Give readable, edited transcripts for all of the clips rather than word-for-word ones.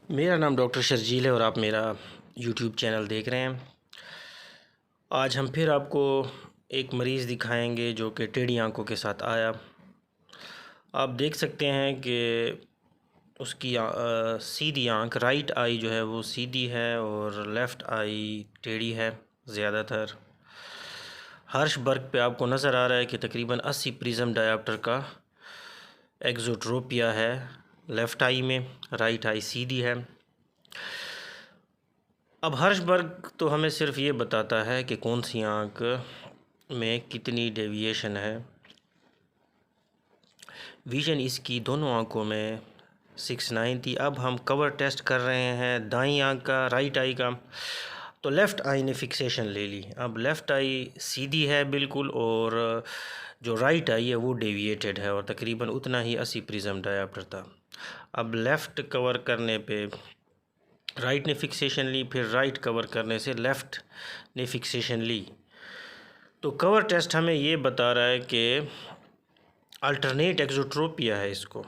मेरा नाम डॉक्टर शर्जील है और आप मेरा यूट्यूब चैनल देख रहे हैं। आज हम फिर आपको एक मरीज़ दिखाएंगे जो कि टेढ़ी आंखों के साथ आया। आप देख सकते हैं कि उसकी सीधी आंख, राइट आई जो है वो सीधी है और लेफ़्ट आई टेढ़ी है ज़्यादातर। हर्शबर्ग पे आपको नज़र आ रहा है कि तकरीबन 80 प्रिज्म डायोप्टर का एक्सोट्रोपिया है लेफ़्ट आई में, राइट आई सीधी है। अब हर्शबर्ग तो हमें सिर्फ ये बताता है कि कौन सी आंख में कितनी डेविएशन है। विजन इसकी दोनों आंखों में 6/9 थी। अब हम कवर टेस्ट कर रहे हैं दाईं आंख का, राइट आई का। तो लेफ़्ट आई ने फिक्सेशन ले ली। अब लेफ़्ट आई सीधी है बिल्कुल और जो राइट आई है वो डेविएटेड है और तकरीबन उतना ही 80 प्रिज्म डायोप्टर था। अब लेफ़्ट कवर करने पे राइट ने फिक्सेशन ली, फिर राइट कवर करने से लेफ़्ट ने फिक्सेशन ली। तो कवर टेस्ट हमें ये बता रहा है कि अल्टरनेट एक्सोट्रोपिया है इसको।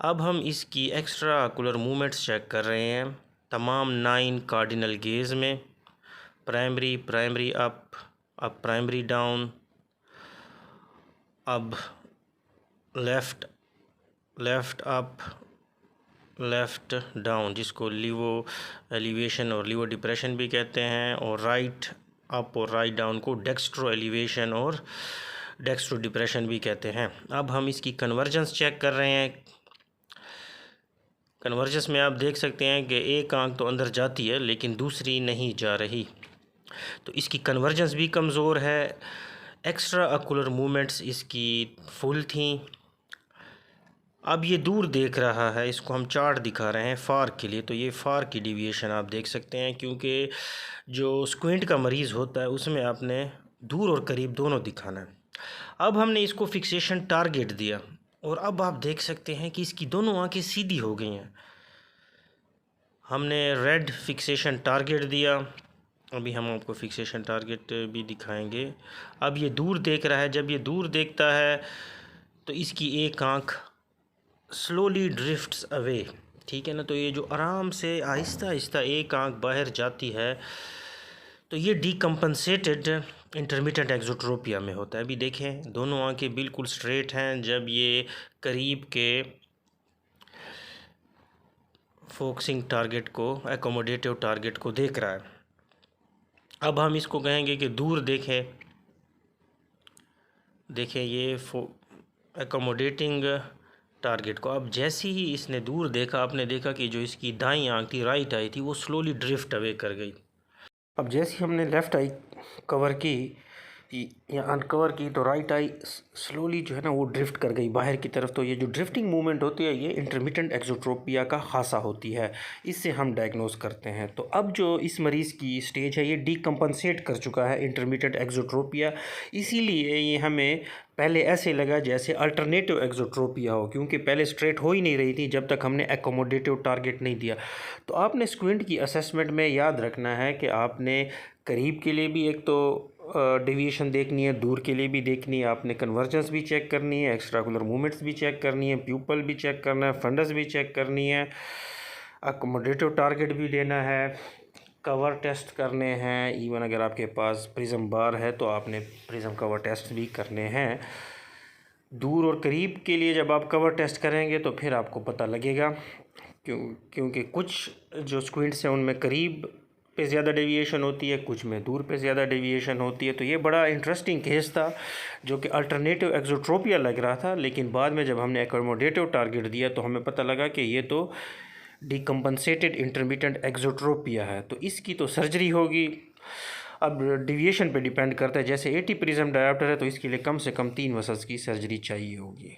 अब हम इसकी एक्स्ट्रा ऑकुलर मूवमेंट्स चेक कर रहे हैं तमाम 9 कार्डिनल गेज में। प्राइमरी अप, अब प्राइमरी डाउन, अब लेफ़्ट अप, लेफ़्ट डाउन, जिसको लिवो एलिवेशन और लिवो डिप्रेशन भी कहते हैं, और राइट अप और राइट डाउन को डेक्स्ट्रो एलिवेशन और डेक्स्ट्रो डिप्रेशन भी कहते हैं। अब हम इसकी कन्वर्जेंस चेक कर रहे हैं। कन्वर्जेंस में आप देख सकते हैं कि एक आंख तो अंदर जाती है लेकिन दूसरी नहीं जा रही, तो इसकी कन्वर्जेंस भी कमज़ोर है। एक्स्ट्रा ऑकुलर मूवमेंट्स इसकी फुल थी। अब ये दूर देख रहा है, इसको हम चार्ट दिखा रहे हैं फार के लिए। तो ये फार की डिविएशन आप देख सकते हैं, क्योंकि जो स्क्विंट का मरीज़ होता है उसमें आपने दूर और करीब दोनों दिखाना है। अब हमने इसको फिक्सेशन टारगेट दिया और अब आप देख सकते हैं कि इसकी दोनों आंखें सीधी हो गई हैं। हमने रेड फिक्सेशन टारगेट दिया, अभी हम आपको फिक्सेशन टारगेट भी दिखाएंगे। अब ये दूर देख रहा है, जब ये दूर देखता है तो इसकी एक आंख स्लोली ड्रिफ्ट्स अवे, ठीक है ना। तो ये जो आराम से आहिस्ता आहिस्ता एक आंख बाहर जाती है, तो ये डीकम्पनसेटेड इंटरमिटेंट एक्सोट्रोपिया में होता है। अभी देखें दोनों आंखें बिल्कुल स्ट्रेट हैं जब ये करीब के फोकसिंग टारगेट को, एकोमोडेटिव टारगेट को देख रहा है। अब हम इसको कहेंगे कि दूर देखें ये एकोमोडेटिंग टारगेट को। अब जैसे ही इसने दूर देखा, आपने देखा कि जो इसकी दाईं आंख थी, राइट आई थी, वो स्लोली ड्रिफ्ट अवे कर गई। अब जैसे ही हमने लेफ़्ट आई कवर की या अनकवर की, तो राइट आई स्लोली जो है ना वो ड्रिफ्ट कर गई बाहर की तरफ। तो ये जो ड्रिफ्टिंग मूवमेंट होती है ये इंटरमिटेंट एक्सोट्रोपिया का खासा होती है, इससे हम डायग्नोज करते हैं। तो अब जो इस मरीज़ की स्टेज है ये डीकम्पनसेट कर चुका है इंटरमिटेंट एक्सोट्रोपिया, इसीलिए ये हमें पहले ऐसे लगा जैसे अल्टरनेटिव एक्सोट्रोपिया हो, क्योंकि पहले स्ट्रेट हो ही नहीं रही थी जब तक हमने एकोमोडेटिव टारगेट नहीं दिया। तो आपने स्क्विंट की असेसमेंट में याद रखना है कि आपने करीब के लिए भी एक तो डेविएशन देखनी है, दूर के लिए भी देखनी है, आपने कन्वर्जेंस भी चेक करनी है, एक्स्ट्राकुलर मूवमेंट्स भी चेक करनी है, प्यूपल भी चेक करना है, फंडस भी चेक करनी है, अकोमोडेटिव टारगेट भी लेना है, कवर टेस्ट करने हैं। इवन अगर आपके पास प्रिज्म बार है तो आपने प्रिज्म कवर टेस्ट भी करने हैं। दूर और करीब के लिए जब आप कवर टेस्ट करेंगे तो फिर आपको पता लगेगा, क्योंकि कुछ जो स्क्विंट्स हैं उनमें करीब पे ज़्यादा डेविएशन होती है, कुछ में दूर पे ज़्यादा डेविएशन होती है। तो ये बड़ा इंटरेस्टिंग केस था जो कि अल्टरनेटिव एक्सोट्रोपिया लग रहा था, लेकिन बाद में जब हमने एकोमोडेटिव टारगेट दिया तो हमें पता लगा कि ये तो डीकम्पनसेटेड इंटरमिटेंट एक्सोट्रोपिया है। तो इसकी तो सर्जरी होगी। अब डेविएशन पे डिपेंड करता है, जैसे 80 प्रिज्म डायोप्टर है तो इसके लिए कम से कम 3 मसल्स की सर्जरी चाहिए होगी।